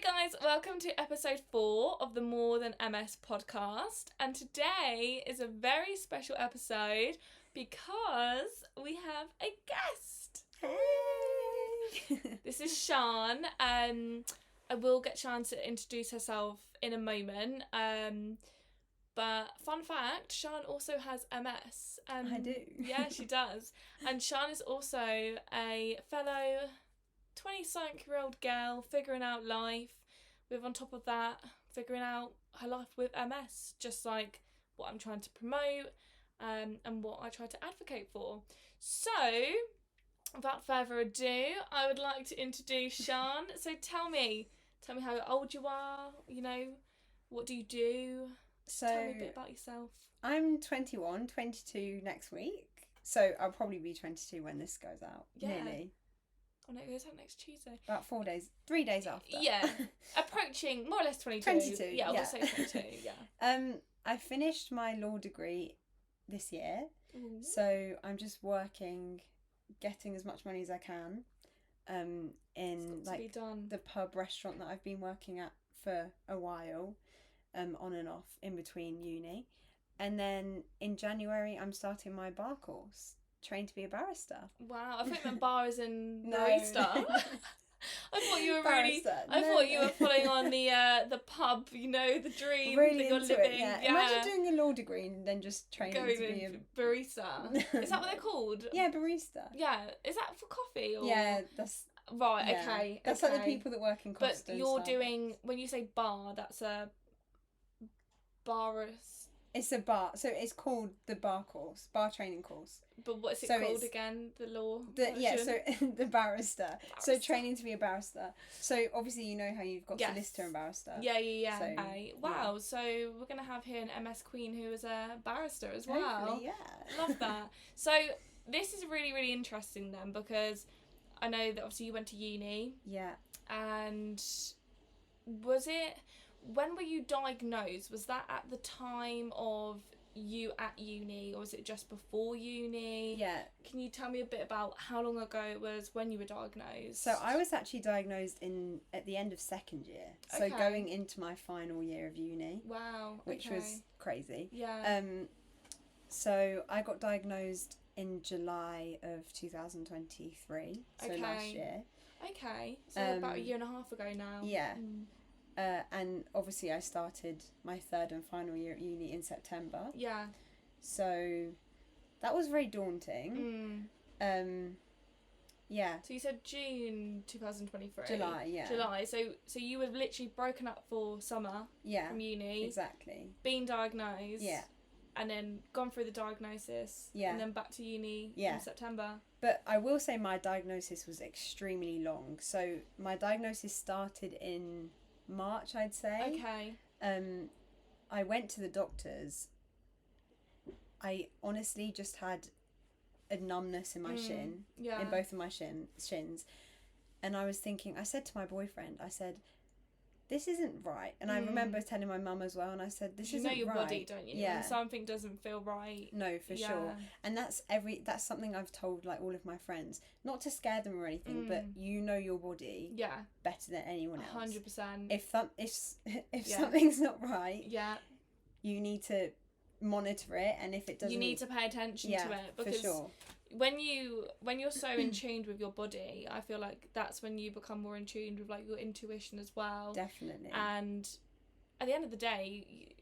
Guys, welcome to episode 4 of the More Than MS podcast, and today is a very special episode because we have a guest. Hey! This is Sian. I will get Sian to introduce herself in a moment, but fun fact, Sian also has MS. I do. Yeah, she does. And Sian is also a fellow 20-something-year-old girl figuring out life, with on top of that figuring out her life with MS, just like what I'm trying to promote and what I try to advocate for. So without further ado, I would like to introduce Sian. So tell me how old you are, what do you do? So Tell me a bit about yourself. I'm 21, 22 next week. So I'll probably be 22 when this goes out. Yeah. Nearly. Oh no, it goes out next Tuesday. About 3 days after. Yeah. Approaching more or less 22. 22. Yeah, we'll say 22, yeah. I finished my law degree this year. Ooh. So I'm just working, getting as much money as I can. In like the pub restaurant that I've been working at for a while, on and off in between uni. And then in January I'm starting my bar course. Trained to be a barrister. Wow, I thought you meant bar as in No. barista. I thought you were Barrister. thought you were putting on the pub, the dream really that you're into living. it, yeah. Imagine doing a law degree and then just training Going to be a barista. Is that what they're called? Yeah, barista. Yeah. Is that for coffee or? Yeah, that's right. yeah. Okay. That's okay. like the people that work in Costa. But you're doing, when you say bar, that's a barist. It's a bar, so it's called the bar training course. But what's it called again? The law? The barrister. So training to be a barrister. So obviously you know how you've got solicitor and barrister. Yeah. So, okay. Wow. Yeah. So we're gonna have here an MS queen who is a barrister as well. Hopefully, yeah. Love that. So this is really, really interesting then, because I know that obviously you went to uni. Yeah. And when were you diagnosed? Was that at the time of you at uni, or was it just before uni? Yeah. Can you tell me a bit about how long ago it was when you were diagnosed? So I was actually diagnosed at the end of second year. So going into my final year of uni. Wow. Which was crazy. Yeah. So I got diagnosed in July of 2023. So last year. Okay. So about a year and a half ago now. Yeah. And obviously I started my third and final year at uni in September. Yeah. So that was very daunting. Yeah. So you said June 2023. July, yeah. July. So you were literally broken up for summer. Yeah. From uni. Exactly. Been diagnosed. Yeah. And then gone through the diagnosis. Yeah. And then back to uni in September. But I will say my diagnosis was extremely long. So my diagnosis started in March, I'd say. Okay. I went to the doctors. I honestly just had a numbness in my shin, in both of my shins. And I said to my boyfriend, I said, this isn't right. And I remember telling my mum as well, and I said, this isn't right. You know your body, don't you? Yeah. When something doesn't feel right. No, for sure. And that's something I've told like all of my friends, not to scare them or anything, but you know your body better than anyone else. 100%. If something's not right, you need to monitor it, and if it doesn't, you need to pay attention to it, because for sure. when you're so in tune with your body, I feel like that's when you become more in tune with like your intuition as well. Definitely. And at the end of the day,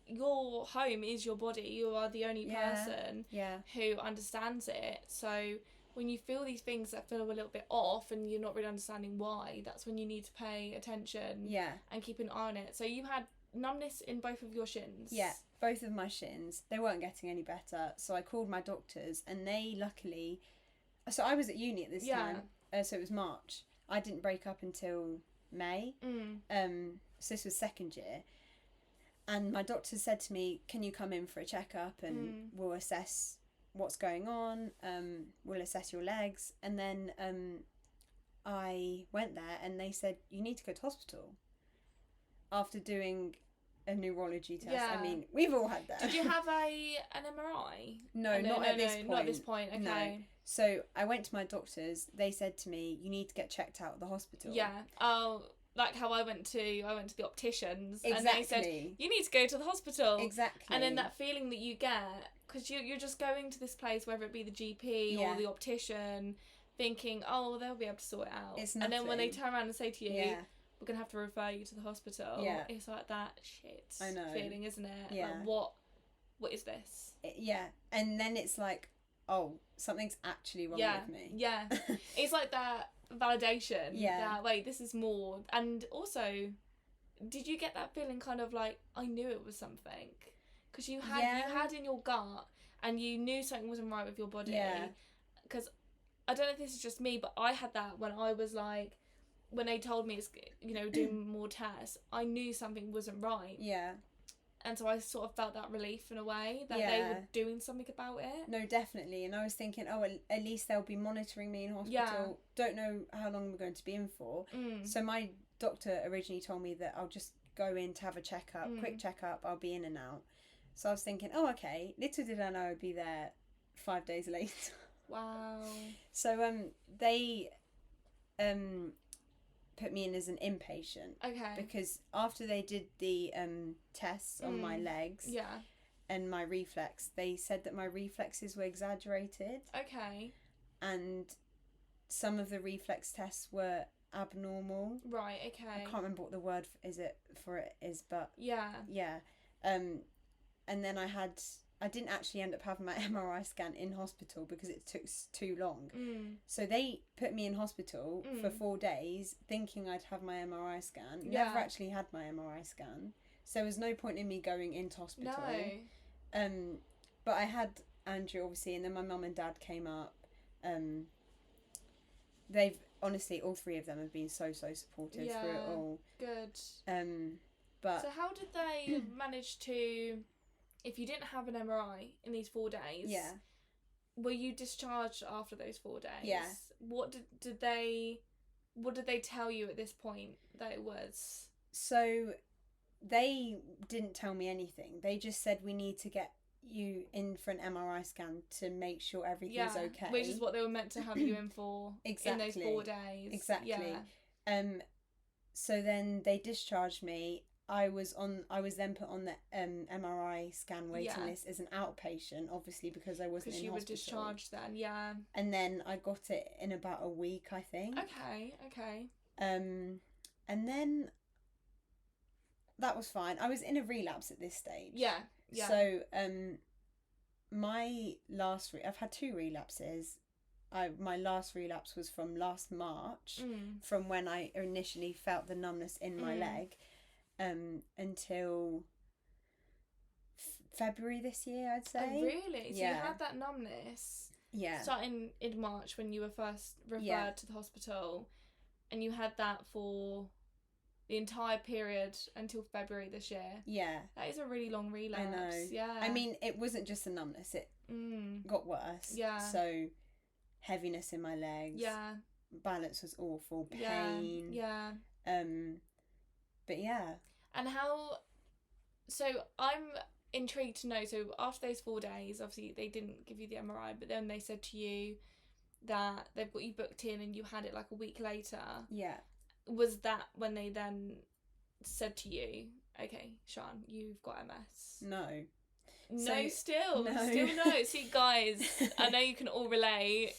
your home is your body. You are the only person who understands it. So when you feel these things that feel a little bit off and you're not really understanding why, that's when you need to pay attention and keep an eye on it. So you had numbness in both of your shins. Yeah, both of my shins. They weren't getting any better, so I called my doctors, and they luckily, so I was at uni at this time, so it was March. I didn't break up until May. So this was second year, and my doctor said to me, can you come in for a checkup, and we'll assess what's going on, we'll assess your legs. And then I went there, and they said, you need to go to hospital. After doing a neurology test. Yeah. I mean, we've all had that. Did you have an MRI? No, not at this point. Not at this point, okay. No. So I went to my doctors. They said to me, you need to get checked out at the hospital. Yeah. Oh, like how I went to the opticians, Exactly. and they said you need to go to the hospital. Exactly. And then that feeling that you get, because you're just going to this place, whether it be the GP or the optician, thinking, oh, well, they'll be able to sort it out. It's nothing. And then when they turn around and say to you, yeah, we're gonna have to refer you to the hospital. Yeah. It's like that shit I know. feeling, isn't it? Yeah. Like, what is this? Yeah, and then it's like, oh, something's actually wrong with me. Yeah. It's like that validation. Yeah. That, wait, this is more. And also, did you get that feeling kind of like, I knew it was something? Because you had in your gut, and you knew something wasn't right with your body. Yeah. Because I don't know if this is just me, but I had that when I was like, when they told me it's, doing more tests, I knew something wasn't right. Yeah. And so I sort of felt that relief in a way that they were doing something about it. No, definitely. And I was thinking, oh, at least they'll be monitoring me in hospital. Yeah. Don't know how long we're going to be in for. So my doctor originally told me that I'll just go in to have a checkup, quick checkup. I'll be in and out. So I was thinking, oh, okay. Little did I know I'd be there 5 days later. Wow. So they put me in as an inpatient. Okay. Because after they did the tests on my legs and my reflex, they said that my reflexes were exaggerated. Okay. And some of the reflex tests were abnormal. Right, okay. I can't remember what the word for it is, but yeah. And then I didn't actually end up having my MRI scan in hospital because it took too long. So they put me in hospital for 4 days thinking I'd have my MRI scan. Never actually had my MRI scan. So there was no point in me going into hospital. No. But I had Andrew, obviously, and then my mum and dad came up. They've, honestly, all three of them have been so supportive through it all. Good. But so how did they manage to... If you didn't have an MRI in these 4 days, were you discharged after those 4 days? Yeah. What did they tell you at this point that it was? So they didn't tell me anything. They just said we need to get you in for an MRI scan to make sure everything's okay. Which is what they were meant to have you in for in those 4 days. Exactly. Yeah. So then they discharged me. I was then put on the MRI scan waiting list as an outpatient, obviously because I wasn't in hospital. Because you were discharged then, yeah. And then I got it in about a week, I think. Okay. And then that was fine. I was in a relapse at this stage. Yeah. So I've had 2 relapses. My last relapse was from last March, from when I initially felt the numbness in my leg. Until February this year, I'd say. Oh, really? So you had that numbness starting in March when you were first referred to the hospital, and you had that for the entire period until February this year. Yeah. That is a really long relapse. I know. Yeah. I mean, it wasn't just the numbness, it got worse. Yeah. So, heaviness in my legs. Yeah. Balance was awful. Pain. Yeah. But yeah. And so I'm intrigued to know, so after those 4 days, obviously they didn't give you the MRI, but then they said to you that they've got you booked in and you had it like a week later. Yeah. Was that when they then said to you, okay, Sian, you've got MS? No. Still no. See, guys, I know you can all relate.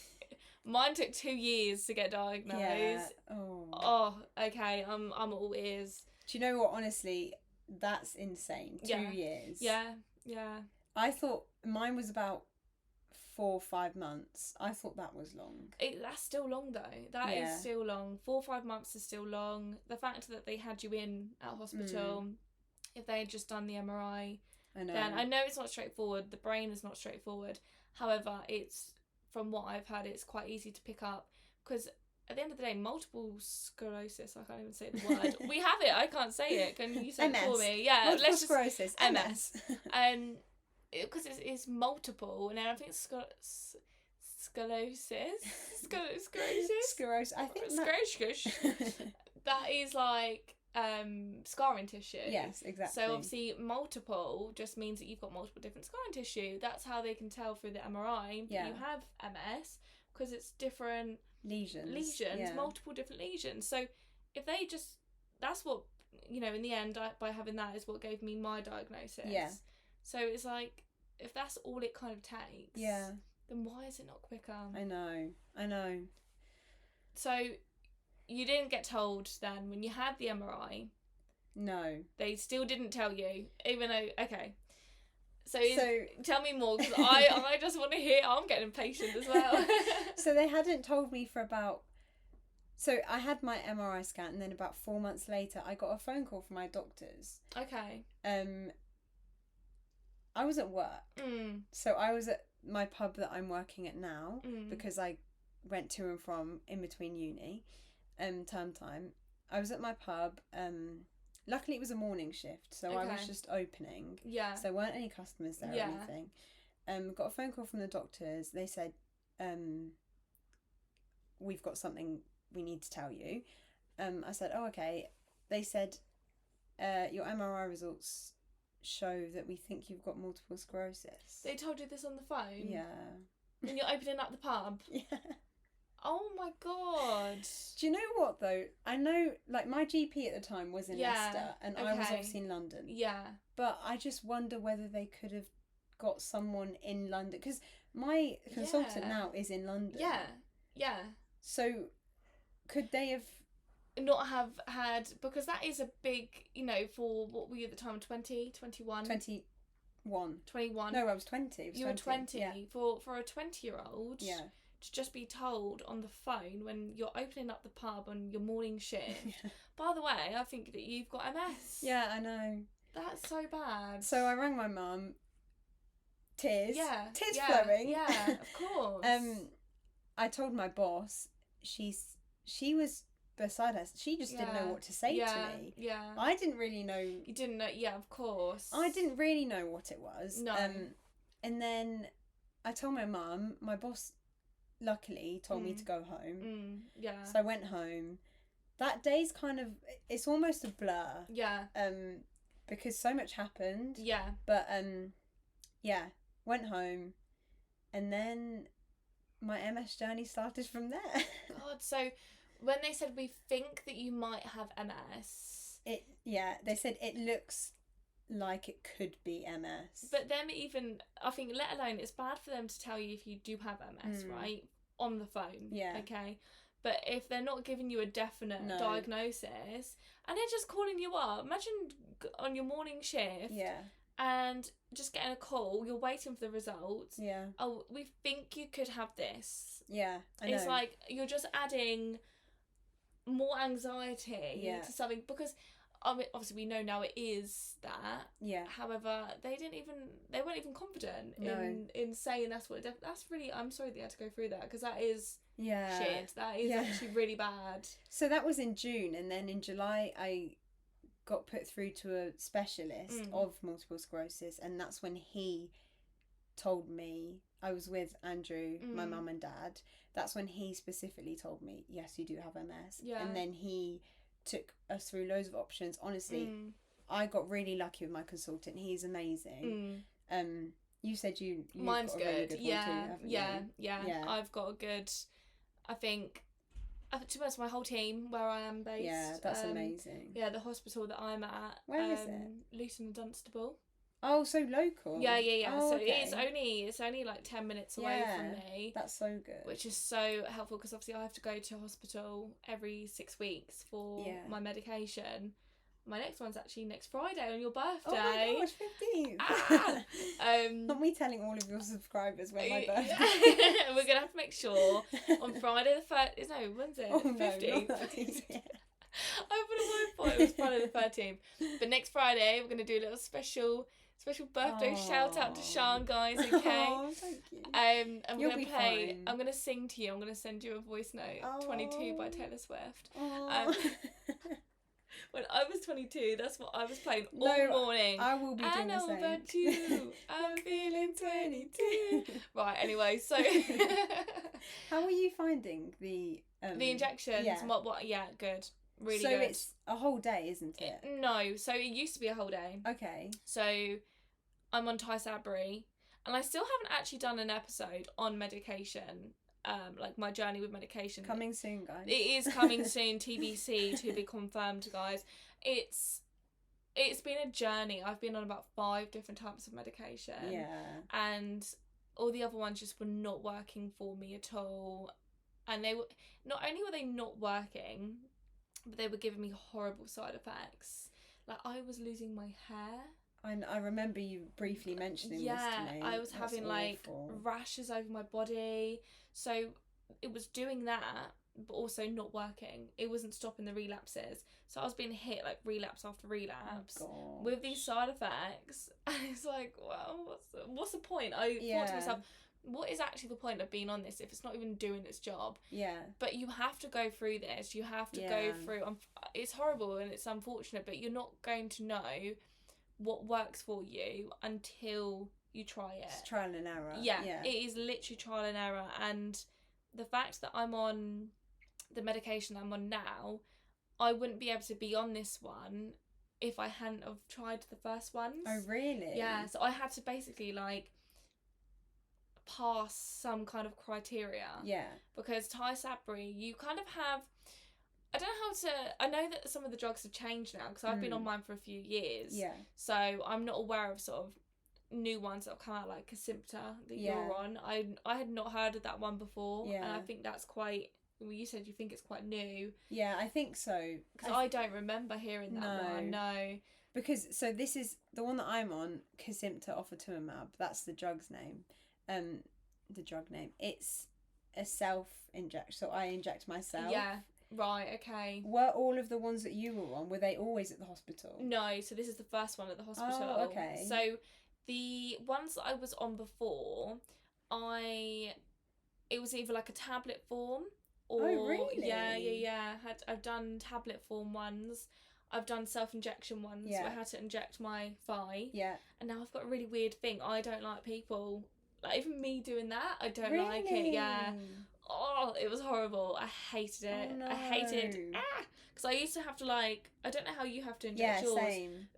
Mine took 2 years to get diagnosed. Yeah. Oh, okay. I'm all ears. Do you know what? Honestly, that's insane. 2 years. Yeah. I thought mine was about 4 or 5 months. I thought that was long. That's still long though. That is still long. 4 or 5 months is still long. The fact that they had you in at hospital, if they had just done the MRI, then I know it's not straightforward. The brain is not straightforward. However, it's, from what I've heard, it's quite easy to pick up because at the end of the day, multiple sclerosis, I can't even say the word. We have it, I can't say it. Can you say it for me? Yeah, multiple sclerosis. MS. Because it's multiple, and then I think sclerosis. I think that is like scarring tissue. Yes, exactly. So obviously multiple just means that you've got multiple different scarring tissue. That's how they can tell through the MRI that you have MS, because it's different lesions, multiple different lesions. So if they just that's what, you know, in the end, by having that is what gave me my diagnosis. Yeah. So it's like, if that's all it kind of takes, then why is it not quicker? I know. So you didn't get told then when you had the MRI? No. They still didn't tell you, even though, okay. So tell me more, because I just want to hear. I'm getting impatient as well. So they hadn't told me for about... So I had my MRI scan, and then about 4 months later, I got a phone call from my doctors. Okay. I was at work. So I was at my pub that I'm working at now, because I went to and from in between uni, term time. I was at my pub. Luckily, it was a morning shift, so I was just opening. Yeah. So there weren't any customers there or anything. Got a phone call from the doctors. They said, we've got something we need to tell you. I said, oh, okay. They said, your MRI results show that we think you've got multiple sclerosis. They told you this on the phone? Yeah. And you're opening up the pub? Yeah. Oh my God. Do you know what though? I know, like, my GP at the time was in Leicester, and I was obviously in London. Yeah. But I just wonder whether they could have got someone in London, because my consultant now is in London. Yeah. So could they have not have had, because that is a big, you know, for what were you at the time, 20, 21? 21. No, I was 20. You were 20. Yeah. For a 20-year-old. Yeah. To just be told on the phone when you're opening up the pub on your morning shift, by the way, I think that you've got MS. Yeah, I know. That's so bad. So I rang my mum. Tears flowing. Yeah, of course. I told my boss. She was beside us. She just didn't know what to say to me. Yeah. I didn't really know. You didn't know. Yeah, of course. I didn't really know what it was. No. And then I told my mum. My boss, luckily, told me to go home. Yeah. So I went home. That day's kind of, it's almost a blur. Yeah. Because so much happened. Yeah. But yeah, went home, and then my MS journey started from there. God, so when they said we think that you might have MS, they said it looks like it could be MS. But them even, I think, let alone, it's bad for them to tell you if you do have MS, right? On the phone. Yeah. Okay. But if they're not giving you a definite diagnosis, and they're just calling you up, imagine on your morning shift. Yeah. And just getting a call, you're waiting for the results. Yeah. Oh, we think you could have this. Yeah, I know. It's like you're just adding more anxiety to something, because I mean, obviously we know now it is that. Yeah. However, they weren't even confident in saying that's what that's really. I'm sorry they had to go through that, because that is shit. That is actually really bad. So that was in June, and then in July I got put through to a specialist of multiple sclerosis, and that's when he told me. I was with Andrew, my mum and dad. That's when he specifically told me, yes, you do have MS. Yeah. And then he took us through loads of options. Honestly, I got really lucky with my consultant. He's amazing. You said you've mine's got a really good one too, haven't you? Yeah. I've got a good, I think, to be honest, my whole team where I am based. Yeah, that's amazing. Yeah, the hospital that I'm at. Where is it? Luton and Dunstable. Oh, so local. Yeah. Oh, so okay. it's only like 10 minutes away from me. That's so good. Which is so helpful, because obviously I have to go to hospital every 6 weeks for my medication. My next one's actually next Friday on your birthday. Oh my gosh, 15th. Not me telling all of your subscribers when my birthday is. We're going to have to make sure on Friday the 1st. No, when's it? Oh, 15th. No, not that I would have thought it was Friday the 13th. But next Friday, we're going to do a little special birthday shout out to Sian, guys, okay? Oh, thank you. And we're You'll going be to play, fine. I'm going to sing to you, I'm going to send you a voice note, 22 by Taylor Swift. When I was 22, that's what I was playing all morning. I will be doing the same. I know about you, I'm feeling 22. Right, anyway, so... How are you finding the injections? Yeah. What? Yeah, good. Really so good. So it's a whole day, isn't it? No, so it used to be a whole day. Okay. So I'm on Tysabri, and I still haven't actually done an episode on medication. like my journey with medication. Coming soon, guys. It is coming soon. TBC, to be confirmed, guys. It's been a journey. I've been on about 5 different types of medication. Yeah. And all the other ones just were not working for me at all. And they were, not only were they not working, but they were giving me horrible side effects. Like, I was losing my hair. I remember you briefly mentioning this to me. I was having like rashes over my body. So it was doing that, but also not working. It wasn't stopping the relapses. So I was being hit like relapse after relapse with these side effects. And it's like, well, what's the point? I thought to myself, what is actually the point of being on this if it's not even doing its job? Yeah. But you have to go through this. You have to go through. It's horrible and it's unfortunate, but you're not going to know what works for you until you try it. It's trial and error. Yeah, it is literally trial and error. And the fact that I'm on the medication I'm on now, I wouldn't be able to be on this one if I hadn't have tried the first ones. Oh, really? Yeah, so I had to basically like pass some kind of criteria. Yeah. Because Thai Sabri, you kind of have, I don't know how to, I know that some of the drugs have changed now because I've been on mine for a few years. Yeah. So I'm not aware of sort of new ones that have come out like Kesimpta that you're on. I had not heard of that one before. Yeah. And I think that's quite, well, you said you think it's quite new. Yeah, I think so. Because I don't remember hearing that one. No. Because, so this is, the one that I'm on, Kesimpta ofatumumab, that's the drug's name. The drug name. It's a self-injection, so I inject myself. Yeah. Right, okay. Were all of the ones that you were on, were they always at the hospital? No, so this is the first one at the hospital. Oh, okay. So the ones that I was on before, it was either like a tablet form or... Oh, really? Yeah. I've done tablet form ones. I've done self-injection ones where I had to inject my thigh. Yeah. And now I've got a really weird thing. I don't like people... Like, even me doing that, I don't like it. Yeah. Oh, it was horrible. I hated it. Oh, no. I hated because I used to have to like, I don't know how you have to inject yours. Same.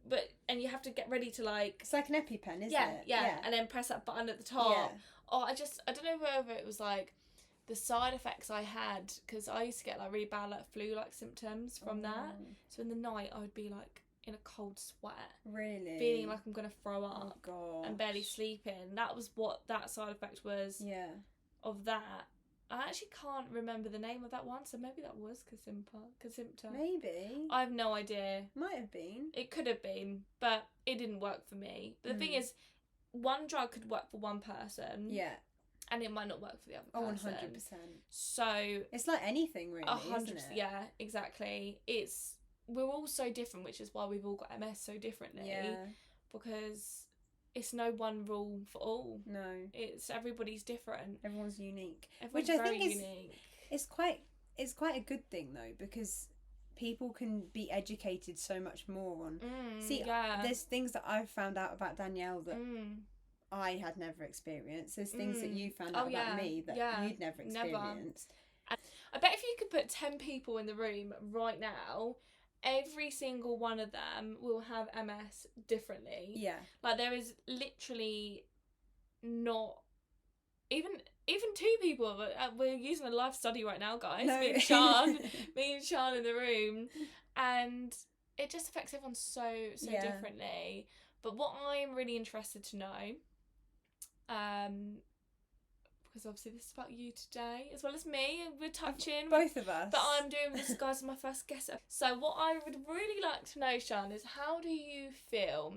And you have to get ready to like. It's like an EpiPen, isn't it? Yeah. And then press that button at the top. Yeah. Oh, I don't know whether it was like the side effects I had, because I used to get like really bad like flu-like symptoms from that. So in the night I would be like in a cold sweat. Really? Feeling like I'm going to throw up. Oh, gosh. And barely sleeping. That was what that side effect was. Yeah. Of that. I actually can't remember the name of that one, so maybe that was Kesimpta. Maybe. I have no idea. Might have been. It could have been, but it didn't work for me. But the thing is, one drug could work for one person. Yeah. And it might not work for the other person. 100%. So... It's like anything, really, 100%, isn't it? Yeah, exactly. We're all so different, which is why we've all got MS so differently. Yeah. Because it's no one rule for all. No. It's everybody's different. Everyone's unique. Which I think is unique. It's quite a good thing though, because people can be educated so much more on. There's things that I've found out about Danielle that I had never experienced. There's things that you found out about me that you'd never experienced. Never. I bet if you could put 10 people in the room right now, every single one of them will have MS differently. Yeah. Like, there is literally not... Even 2 people, we're using a live study right now, guys. No. Me and Sian in the room. And it just affects everyone so differently. But what I'm really interested to know... because obviously this is about you today as well as me. We're touching both of us, but I'm doing this, guys, as my first guest. So what I would really like to know, Sian, is how do you feel,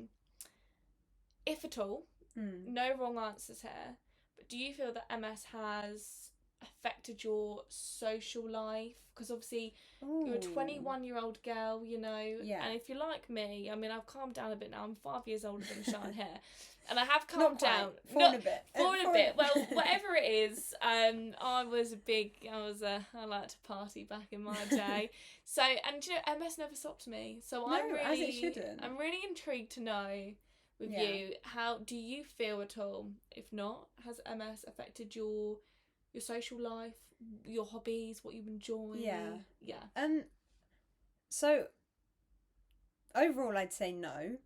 if at all, no wrong answers here, but do you feel that MS has affected your social life? Because obviously you're a 21-year-old girl, you know, and if you're like me, I mean, I've calmed down a bit now. I'm 5 years older than Sian here. And I have calmed down. Fallen a bit. Well, whatever it is, I like to party back in my day. So, and you know, MS never stopped me. So as it shouldn't. I'm really intrigued to know with you, how do you feel at all? If not, has MS affected your social life, your hobbies, what you enjoy? Yeah. So overall, I'd say no.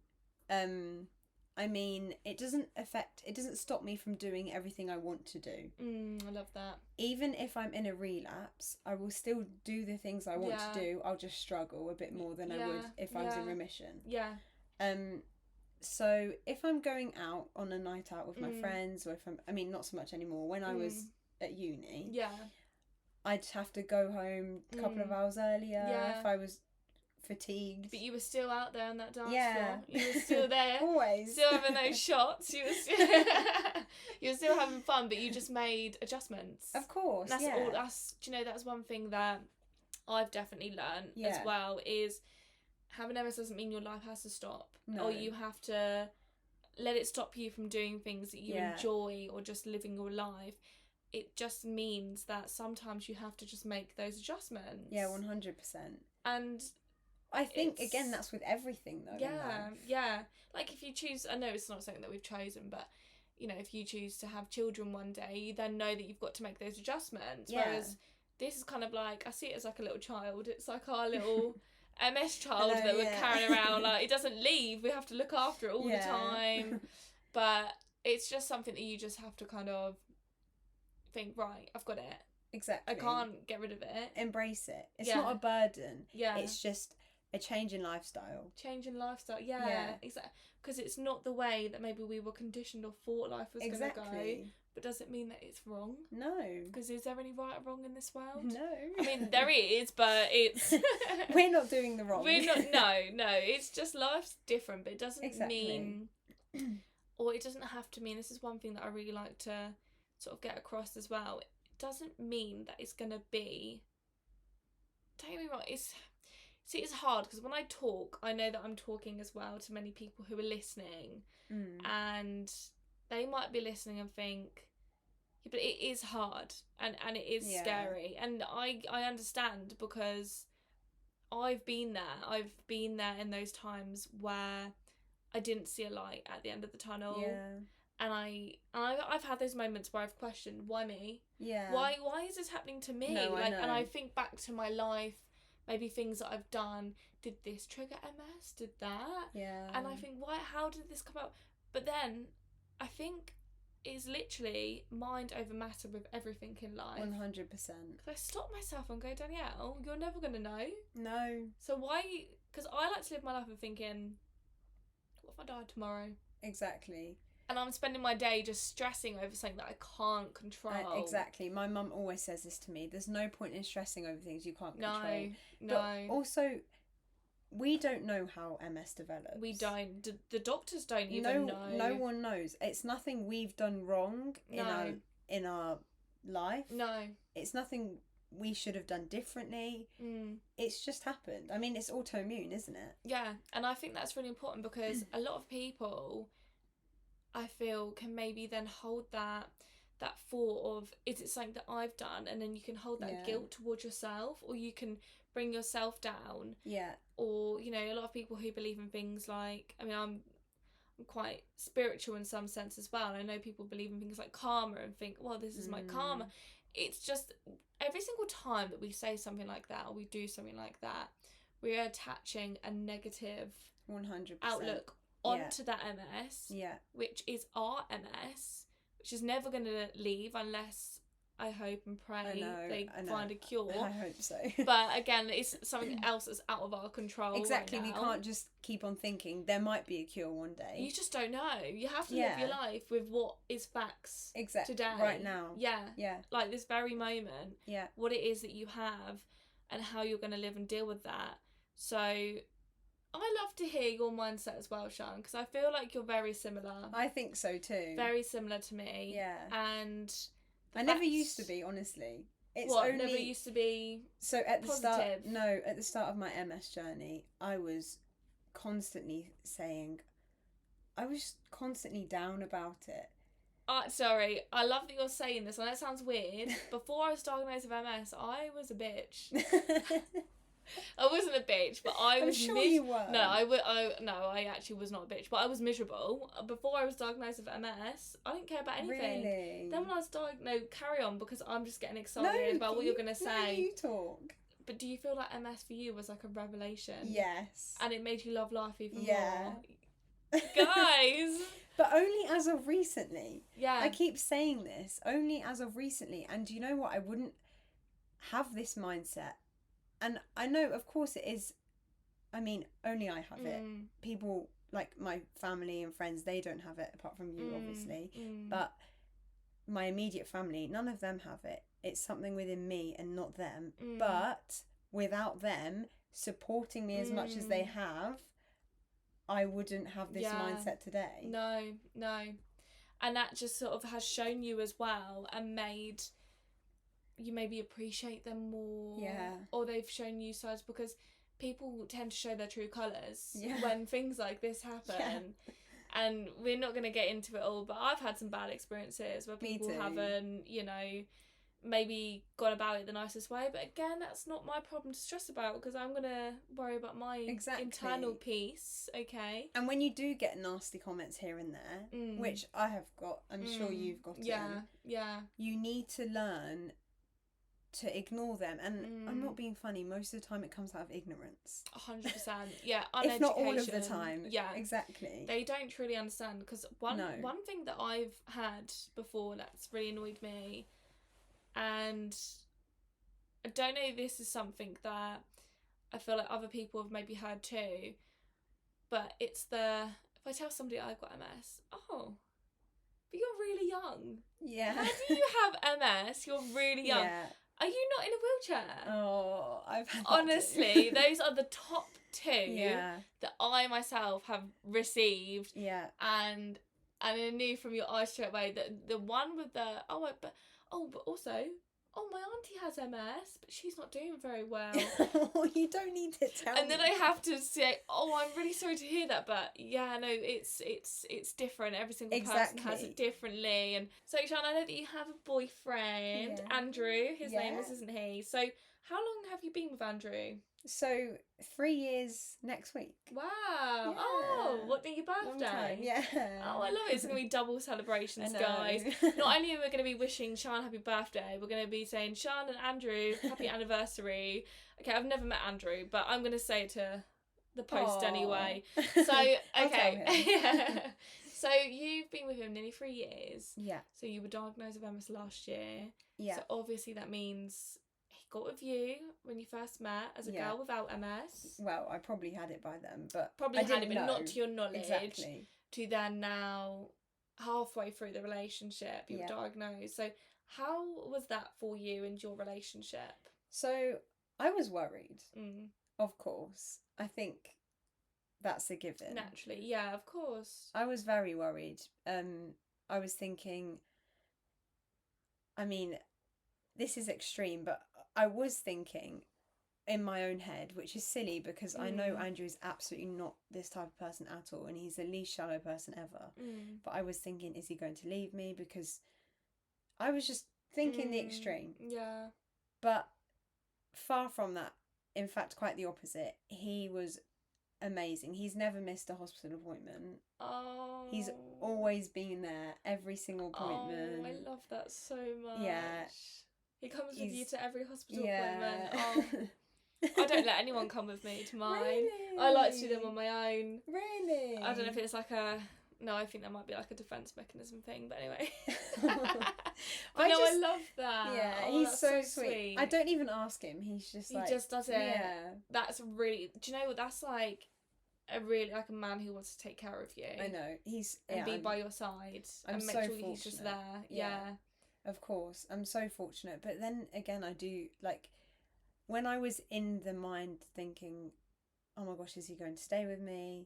I mean, it doesn't stop me from doing everything I want to do. I love that. Even if I'm in a relapse, I will still do the things I want to do. I'll just struggle a bit more than I would if I was in remission. Yeah. So if I'm going out on a night out with my friends, or not so much anymore, when I was at uni, I'd have to go home a couple of hours earlier if I was fatigued. But you were still out there on that dance floor. You were still there. Always. Still having those shots. You were still having fun, but you just made adjustments. Of course. And that's that's one thing that I've definitely learned as well, is having MS doesn't mean your life has to stop. No. Or you have to let it stop you from doing things that you enjoy or just living your life. It just means that sometimes you have to just make those adjustments. Yeah, 100%. And I think, again, that's with everything, though. Yeah. Like, if you choose... I know it's not something that we've chosen, but, if you choose to have children one day, you then know that you've got to make those adjustments. Yeah. Whereas this is kind of like... I see it as like a little child. It's like our little MS child that we're carrying around. Like, it doesn't leave. We have to look after it all the time. But it's just something that you just have to kind of think, right, I've got it. Exactly. I can't get rid of it. Embrace it. It's not a burden. Yeah. It's just a change in lifestyle. Yeah. Exactly. Because it's not the way that maybe we were conditioned or thought life was going to go. But does it mean that it's wrong? No. Because is there any right or wrong in this world? No. I mean, there is, but it's... We're not doing the wrong. We're not... No. It's just life's different, but it doesn't mean... Or it doesn't have to mean... This is one thing that I really like to sort of get across as well. It doesn't mean that it's going to be... Don't get me wrong, it's hard because when I talk, I know that I'm talking as well to many people who are listening, and they might be listening and think, yeah, but it is hard and it is scary, and I understand because I've been there in those times where I didn't see a light at the end of the tunnel. And I've had those moments where I've questioned, why me? Yeah. Why is this happening to me? No, I know. And I think back to my life, maybe things that I've done. Did this trigger MS? Did that? Yeah. And I think, how did this come out? But then I think it's literally mind over matter with everything in life. 100%. Because I stop myself and go, Danielle, you're never going to know. No. So why? Because I like to live my life of thinking, what if I die tomorrow? Exactly. And I'm spending my day just stressing over something that I can't control. Exactly. My mum always says this to me. There's no point in stressing over things you can't control. No. But also, we don't know how MS develops. We don't. The doctors don't even know. No one knows. It's nothing we've done wrong in our life. No. It's nothing we should have done differently. It's just happened. I mean, it's autoimmune, isn't it? Yeah. And I think that's really important because a lot of people... I feel can maybe then hold that thought of, is it something that I've done? And then you can hold that guilt towards yourself, or you can bring yourself down. Yeah. Or, a lot of people who believe in things like, I mean, I'm quite spiritual in some sense as well. I know people believe in things like karma and think, well, this is my karma. It's just every single time that we say something like that or we do something like that, we're attaching a negative 100% outlook onto that MS, which is our MS, which is never going to leave unless I hope and pray they find a cure. I hope so. But again, it's something else that's out of our control. Exactly, right now. We can't just keep on thinking there might be a cure one day. You just don't know. You have to live your life with what is facts today. Right now. Yeah. Like this very moment. Yeah. What it is that you have and how you're going to live and deal with that. So... I love to hear your mindset as well, Sian, because I feel like you're very similar. I think so too. Very similar to me. Yeah. And I never used to be, honestly. It's only... never used to be So at the positive. At the start of my MS journey, I was constantly saying, I was constantly down about it. Sorry, I love that you're saying this, and that sounds weird. Before I was diagnosed with MS, I was a bitch. I wasn't a bitch, but I was... I'm sure you were. No, I actually was not a bitch, but I was miserable. Before I was diagnosed with MS, I didn't care about anything. Really? Then when I was diagnosed... No, carry on, because I'm just getting excited about what you're going to say. No, you talk. But do you feel like MS for you was like a revelation? Yes. And it made you love life even more? Guys. But only as of recently. Yeah. I keep saying this, only as of recently. And do you know what? I wouldn't have this mindset. And I know, of course, it is. I mean, only I have it. People like my family and friends, they don't have it, apart from you, obviously. But my immediate family, none of them have it. It's something within me and not them. But without them supporting me as much as they have, I wouldn't have this mindset today. No. And that just sort of has shown you as well and made you maybe appreciate them more. Yeah. Or they've shown you sides, because people tend to show their true colours when things like this happen. Yeah. And we're not going to get into it all, but I've had some bad experiences where people haven't, you know, maybe gone about it the nicest way. But again, that's not my problem to stress about, because I'm going to worry about my internal peace, okay? And when you do get nasty comments here and there, which I have got, I'm sure you've got, you need to learn to ignore them. And I'm not being funny, most of the time it comes out of ignorance. 100%. Yeah, uneducation. If not all of the time. Yeah. Exactly. They don't truly understand, because one thing that I've had before that's really annoyed me, and I don't know if this is something that I feel like other people have maybe heard too, but it's if I tell somebody I've got MS, oh, but you're really young. Yeah. How do you have MS? You're really young. Yeah. Are you not in a wheelchair? Oh, I've had honestly, those are the top two that I myself have received. Yeah. And I knew from your eyes straight away that the one with the but also, my auntie has MS, but she's not doing very well. You don't need to tell me. And then I have to say, I'm really sorry to hear that, but yeah, no, it's different. Every single person has it differently. And so, Sian, I know that you have a boyfriend, Andrew, his name is, isn't he? So how long have you been with Andrew? So 3 years next week. Wow. Yeah. Oh, what day your birthday? Long time. Yeah. Oh, I love it. It's going to be double celebrations, guys. Not only are we going to be wishing Sian happy birthday, we're going to be saying Sian and Andrew happy anniversary. Okay, I've never met Andrew, but I'm going to say it to the post anyway. So, okay. So you've been with him nearly 3 years. Yeah. So you were diagnosed with MS last year. Yeah. So obviously that means he got with you when you first met as a girl without MS. Well, I probably had it by then, but probably had it, but not to your knowledge. Exactly. To then now, halfway through the relationship, you were diagnosed. So how was that for you and your relationship? So I was worried, of course. I think that's a given. Naturally, yeah, of course. I was very worried. I was thinking, I mean, this is extreme, but I was thinking in my own head, which is silly because I know Andrew's absolutely not this type of person at all, and he's the least shallow person ever. But I was thinking, is he going to leave me? Because I was just thinking the extreme. Yeah. But far from that, in fact, quite the opposite. He was amazing. He's never missed a hospital appointment. Oh. He's always been there, every single appointment. Oh, I love that so much. Yeah. He comes with you to every hospital appointment. Oh. I don't let anyone come with me to mine. Really? I like to do them on my own. Really? I don't know if it's like no, I think that might be like a defence mechanism thing, but anyway. I love that. Yeah, he's so sweet. I don't even ask him. He's just like... He just does it. Yeah. That's really... Do you know what? That's like a man who wants to take care of you. I know. And be by your side. I'm and make so sure fortunate. he's just there. Yeah. Of course. I'm so fortunate. But then again, I do... Like, when I was in the mind thinking, oh my gosh, is he going to stay with me?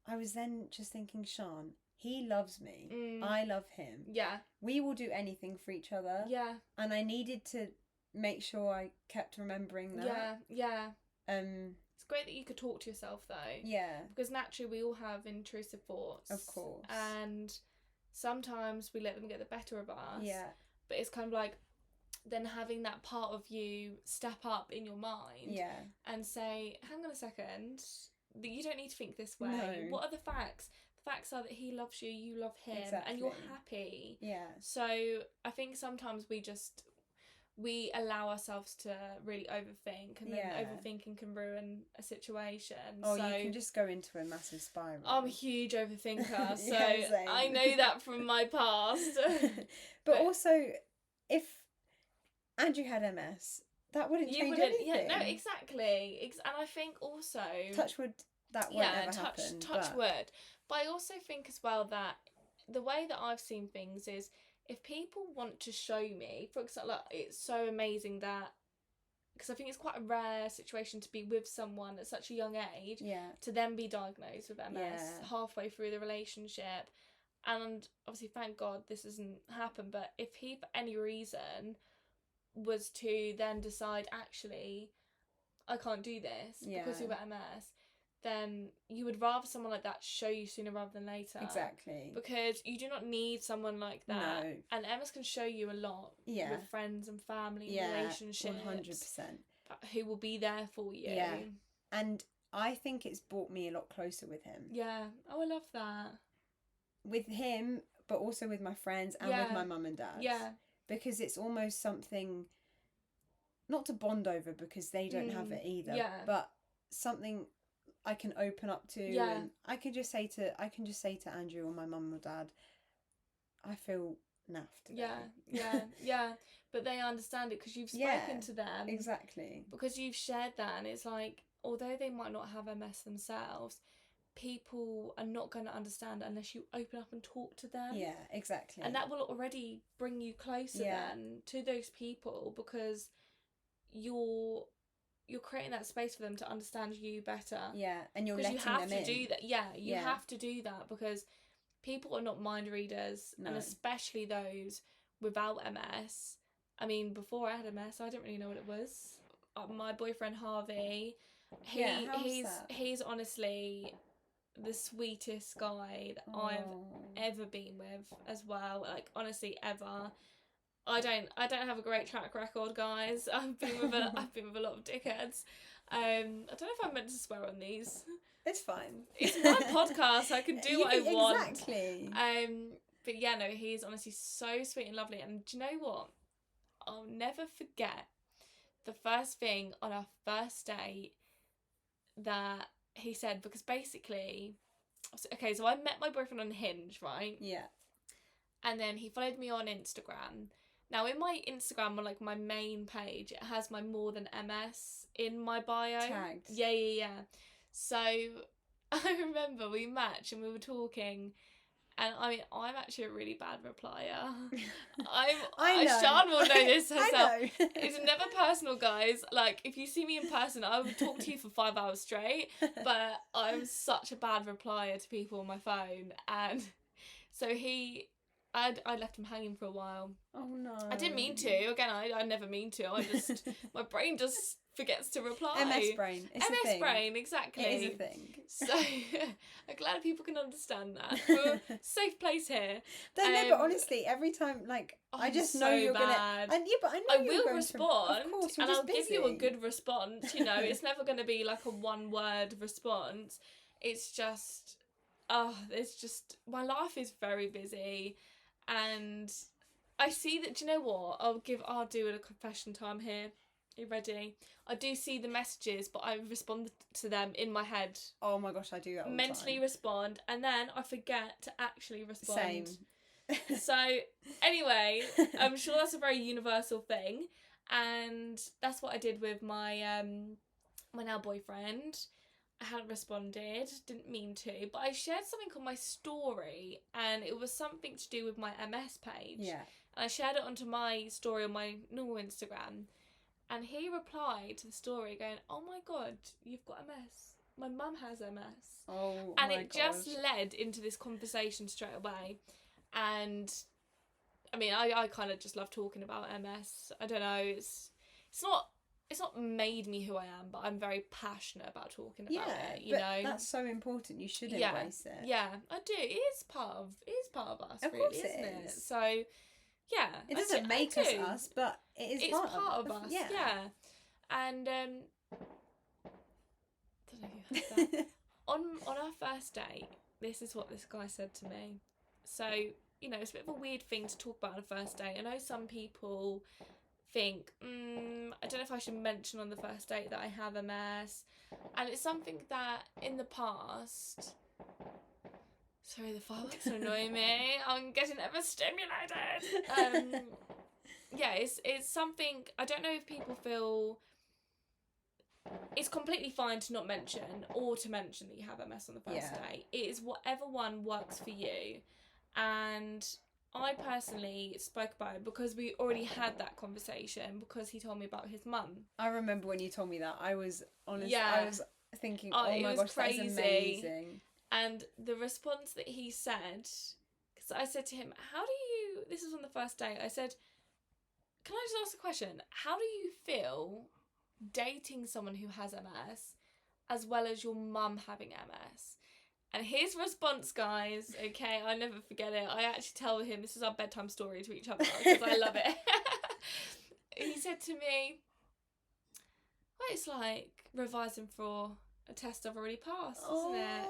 I was then just thinking, Sian, he loves me. I love him. Yeah. We will do anything for each other. Yeah. And I needed to make sure I kept remembering that. Yeah. It's great that you could talk to yourself though. Yeah. Because naturally we all have intrusive thoughts. Of course. And sometimes we let them get the better of us. Yeah. But it's kind of like then having that part of you step up in your mind. Yeah. And say, hang on a second, you don't need to think this way. No. What are the facts? The facts are that he loves you, you love him, and you're happy. Yeah. So I think sometimes we just we allow ourselves to really overthink, and then overthinking can ruin a situation. Oh, so you can just go into a massive spiral. I'm a huge overthinker, so same. I know that from my past. but also, if Andrew had MS, that wouldn't change anything. Yeah, no, exactly. And I think also... Touch wood, that won't ever happen. Touch wood. But I also think as well that the way that I've seen things is, if people want to show me, for example, like, it's so amazing that, because I think it's quite a rare situation to be with someone at such a young age, to then be diagnosed with MS halfway through the relationship. And obviously, thank God this doesn't happen, but if he, for any reason, was to then decide, actually, I can't do this because you've got MS, then you would rather someone like that show you sooner rather than later. Exactly. Because you do not need someone like that. No. And MS can show you a lot with friends and family, relationships. 100%. Who will be there for you. Yeah. And I think it's brought me a lot closer with him. Yeah. Oh, I love that. With him, but also with my friends and with my mum and dad. Yeah. Because it's almost something, not to bond over because they don't have it either, but something I can open up to, and I can just say to Andrew or my mum or dad, I feel naff today. Yeah. But they understand it because you've spoken to them. Exactly. Because you've shared that, and it's like, although they might not have MS themselves, people are not going to understand unless you open up and talk to them. Yeah, exactly. And that will already bring you closer then to those people, because you're creating that space for them to understand you better. Yeah, and you're letting them in. Because you have to do that. Yeah, you have to do that, because people are not mind readers, and especially those without MS. I mean, before I had MS, I didn't really know what it was. My boyfriend Harvey, he's honestly the sweetest guy that I've ever been with as well. Like, honestly, ever. I don't have a great track record, guys. I've been with a lot of dickheads. I don't know if I'm meant to swear on these. It's fine. It's my podcast. I can do what I want. Exactly. But yeah, no, he's honestly so sweet and lovely. And do you know what? I'll never forget the first thing on our first date that he said, because basically, okay, so I met my boyfriend on Hinge, right? Yeah. And then he followed me on Instagram. Now, in my Instagram, on like my main page, it has my more than MS in my bio. Tagged. Yeah. So I remember we matched and we were talking, and I mean, I'm actually a really bad replier. I know. Sian will know this herself. I know. It's never personal, guys. Like, if you see me in person, I would talk to you for 5 hours straight, but I'm such a bad replier to people on my phone. And so I left him hanging for a while. Oh no. I didn't mean to. Again, I never mean to. My brain just forgets to reply. MS brain. It's MS a thing. brain, exactly. It is a thing. So I'm glad people can understand that. We're a safe place here. No, but honestly, every time, like, I just know you're bad. gonna. And yeah, but I know I will respond, of course, and I'll give you a good response. You know, it's never going to be like a one-word response. It's just, my life is very busy, and I see that. Do you know what? I'll do a confession time here. Are you ready? I do see the messages, but I respond to them in my head. Oh my gosh, I do that all the time. Mentally respond, and then I forget to actually respond. Same. So, anyway, I'm sure that's a very universal thing, and that's what I did with my my now boyfriend. I hadn't responded, didn't mean to, but I shared something on my story, and it was something to do with my MS page. Yeah. And I shared it onto my story on my normal Instagram. And he replied to the story going, "Oh my God, you've got MS. My mum has MS." Oh and my it just led into this conversation straight away. And I mean, I kind of just love talking about MS. I don't know, it's not made me who I am, but I'm very passionate about talking about it, you know. That's so important. You should embrace it. Yeah, I do. It is part of us, of really, course isn't it it? So yeah, it doesn't make us, but it's part of us. Yeah. And I don't know if you heard that. on our first date, this is what this guy said to me. So, you know, it's a bit of a weird thing to talk about on a first date. I know some people think, I don't know if I should mention on the first date that I have MS. And it's something that in the past... Sorry, the fireworks annoy me. I'm getting overstimulated. Yeah, it's something... I don't know if people feel... It's completely fine to not mention or to mention that you have MS on the first date. It is whatever one works for you. And I personally spoke about it because we already had that conversation because he told me about his mum. I remember when you told me that. I was honestly, I was thinking, oh my gosh, crazy. That is amazing. And the response that he said, because I said to him, this is on the first date, I said, can I just ask a question? How do you feel dating someone who has MS as well as your mum having MS? And his response, guys, okay, I never forget it. I actually tell him this is our bedtime story to each other because I love it. He said to me, well, it's like revising for a test I've already passed, isn't it?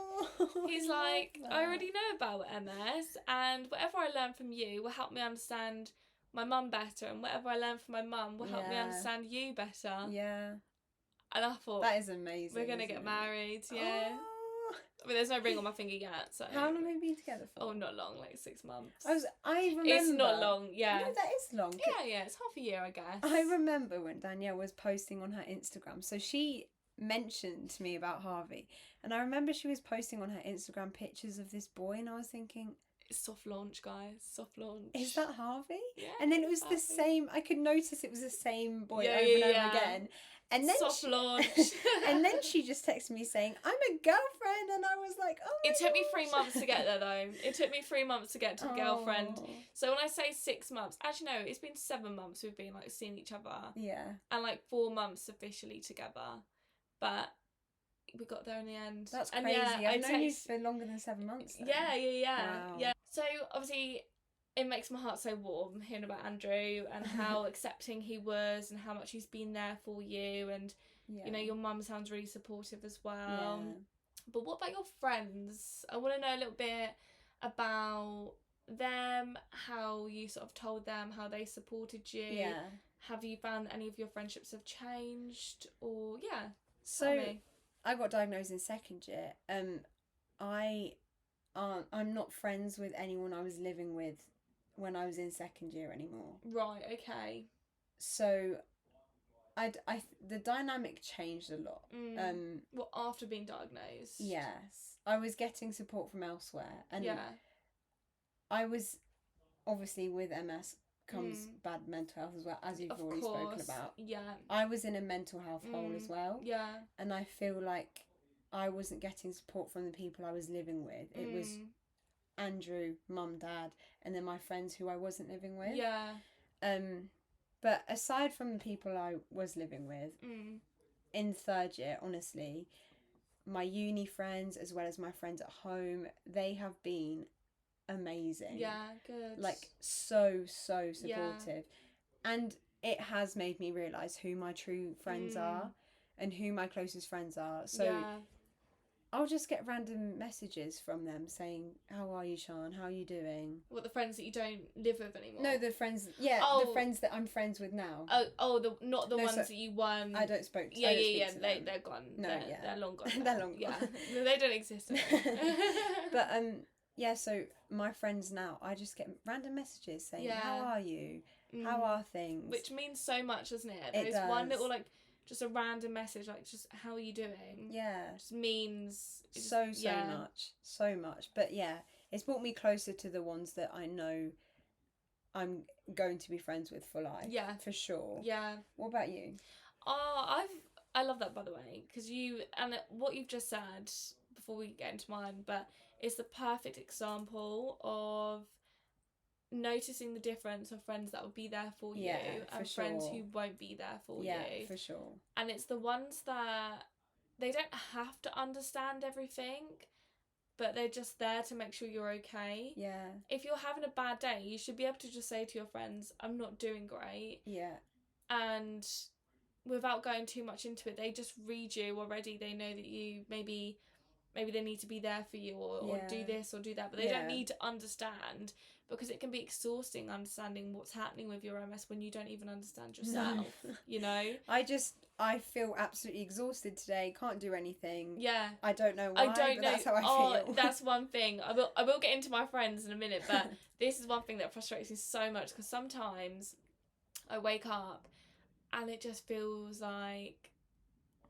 He's like, I already know about MS, and whatever I learn from you will help me understand my mum better, and whatever I learn from my mum will help me understand you better. Yeah. And I thought, that is amazing. We're going to get married, yeah. I mean, there's no ring on my finger yet, so... How long have you been together for? Oh, not long, like 6 months. I remember... It's not long, yeah. No, that is long. Yeah, it's half a year, I guess. I remember when Danielle was posting on her Instagram, so she mentioned to me about Harvey, and I remember she was posting on her Instagram pictures of this boy, and I was thinking... It's soft launch, guys, soft launch. Is that Harvey? Yeah. And then it was the same, I could notice it was the same boy over and over again. And then soft launch. And then she just texted me saying, I'm a girlfriend, and I was like, oh my It took me gosh. 3 months to get there, though. It took me 3 months to get to a girlfriend. So when I say 6 months, actually no, it's been 7 months we've been like seeing each other. Yeah. And like 4 months officially together. But we got there in the end. That's and crazy. I've known you for longer than 7 months. Then. Yeah. Wow. Yeah. So obviously it makes my heart so warm hearing about Andrew and how accepting he was and how much he's been there for you, and you know, your mum sounds really supportive as well. Yeah. But what about your friends? I want to know a little bit about them, how you sort of told them, how they supported you. Yeah. Have you found any of your friendships have changed? Or So I got diagnosed in 2nd year. I'm not friends with anyone I was living with when I was in 2nd year anymore. Right, okay. So the dynamic changed a lot. Well, after being diagnosed? Yes. I was getting support from elsewhere. And I was, obviously with MS comes bad mental health as well, as you've already spoken about. Yeah. I was in a mental health hole as well. Yeah. And I feel like I wasn't getting support from the people I was living with. It was Andrew, mum, dad, and then my friends who I wasn't living with. Yeah. But aside from the people I was living with, in 3rd year, honestly, my uni friends as well as my friends at home, they have been amazing. Yeah, good. Like, so supportive. And it has made me realise who my true friends are and who my closest friends are. So I'll just get random messages from them saying, how are you, Sian? How are you doing? What, the friends that you don't live with anymore? No, the friends, the friends that I'm friends with now. Not the ones that you won. I don't speak to they're gone. No, they're long gone. They're long gone. Yeah, they don't exist anymore. But, so my friends now, I just get random messages saying, how are you? How are things? Which means so much, doesn't it? It does. One little, like, just a random message, like, just, how are you doing? Yeah. Just means... So much. But yeah, it's brought me closer to the ones that I know I'm going to be friends with for life. Yeah. For sure. Yeah. What about you? I love that, by the way, because what you've just said, before we get into mine, but it's the perfect example of noticing the difference of friends that will be there for you and friends who won't be there for you. Yeah, for sure. And it's the ones that they don't have to understand everything, but they're just there to make sure you're okay. Yeah. If you're having a bad day, you should be able to just say to your friends, I'm not doing great. Yeah. And without going too much into it, they just read you already. They know that you maybe maybe they need to be there for you or do this or do that, but they don't need to understand, because it can be exhausting understanding what's happening with your MS when you don't even understand yourself. You know, I feel absolutely exhausted today, can't do anything. Yeah, I don't know why, but that's how I feel. That's one thing. I will get into my friends in a minute, but this is one thing that frustrates me so much, because sometimes I wake up and it just feels like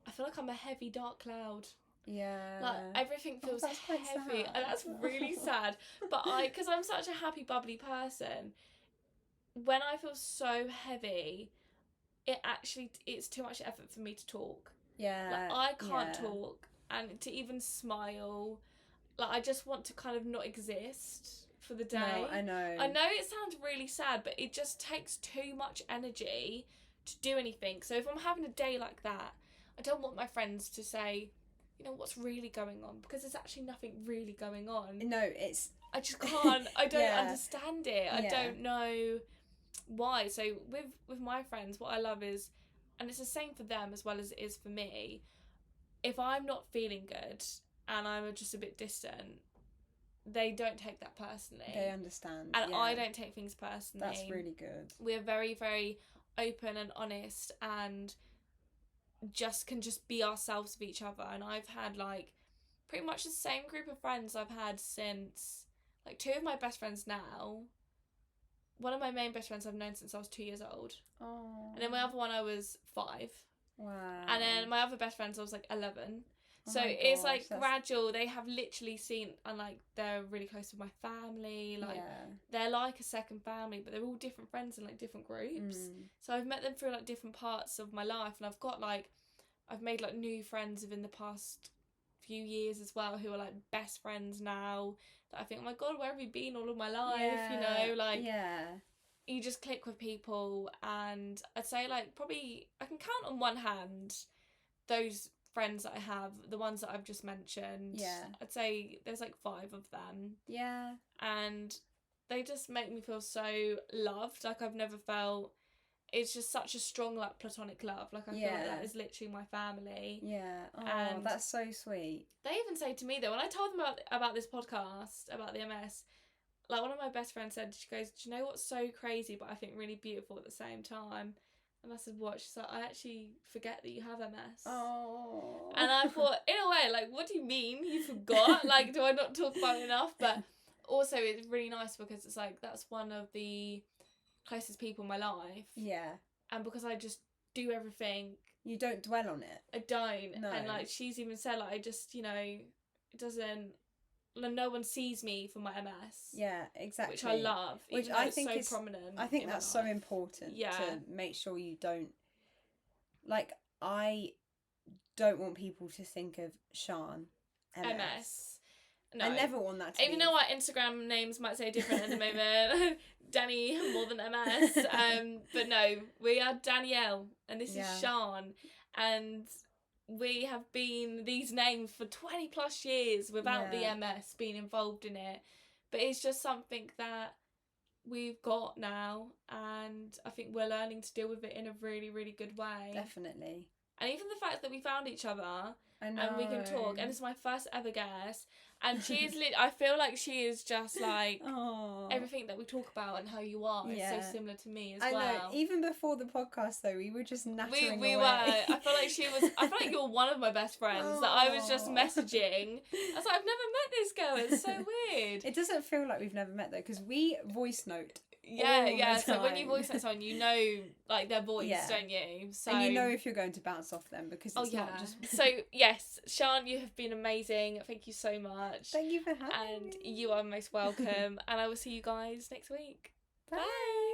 I feel like I'm a heavy dark cloud. Yeah. Like everything feels heavy, and that's really sad. But because I'm such a happy, bubbly person, when I feel so heavy, it's too much effort for me to talk. Yeah. Like I can't talk, and to even smile, like I just want to kind of not exist for the day. No, I know. I know it sounds really sad, but it just takes too much energy to do anything. So if I'm having a day like that, I don't want my friends to say, you know, what's really going on, because there's actually nothing really going on. No, it's... I just can't. I don't understand it. I don't know why. So with my friends, what I love is, and it's the same for them as well as it is for me, if I'm not feeling good and I'm just a bit distant, they don't take that personally. They understand. And I don't take things personally. That's really good. We're very, very open and honest, and can be ourselves with each other. And I've had like pretty much the same group of friends I've had since, like, two of my best friends now. One of my main best friends I've known since I was 2 years old. Oh. And then my other one I was 5. Wow. And then my other best friends I was like 11. So it's like gradual. They have literally seen, and like they're really close with my family. Like they're like a second family, but they're all different friends in like different groups. So I've met them through like different parts of my life, and I've made like new friends within the past few years as well, who are like best friends now. That I think, oh my god, where have you been all of my life? You know, like you just click with people, and I'd say like probably I can count on one hand those friends that I have, the ones that I've just mentioned. I'd say there's like 5 of them. And they just make me feel so loved. Like I've never felt, it's just such a strong like platonic love. Like I feel like that is literally my family. And that's so sweet. They even say to me though, when I told them about this podcast about the MS, like one of my best friends said, she goes, do you know what's so crazy but I think really beautiful at the same time? And I said, what? She's like, I actually forget that you have MS. Oh. And I thought, in a way, like, what do you mean you forgot? Like, do I not talk about it enough? But also it's really nice because it's like, that's one of the closest people in my life. And because I just do everything. You don't dwell on it. I don't. No. And like, she's even said, like, I just, you know, it doesn't, no one sees me for my MS. Yeah, exactly. Which I love. Which I think is so prominent. I think that's so important to make sure you don't. Like, I don't want people to think of Sian MS. No. I never want that to even though our Instagram names might say different at the moment. Danny more than MS. But no, we are Danielle and this is Sian, and we have been these names for 20 plus years without the MS being involved in it. But it's just something that we've got now, and I think we're learning to deal with it in a really, really good way. Definitely. And even the fact that we found each other and we can talk, and it's my first ever guest, and she is I feel like she is just like everything that we talk about and how you are is so similar to me as well. I know. Even before the podcast though, we were just nattering away. I feel like I feel like you're one of my best friends that I was just messaging. I was like, I've never met this girl, it's so weird. It doesn't feel like we've never met though, because we voice note. So when you voice note someone, you know like their voice, don't you? So, and you know if you're going to bounce off them, because it's not just. So yes, Sian, you have been amazing. Thank you so much. Thank you for having me. And you are most welcome. And I will see you guys next week. Bye. Bye.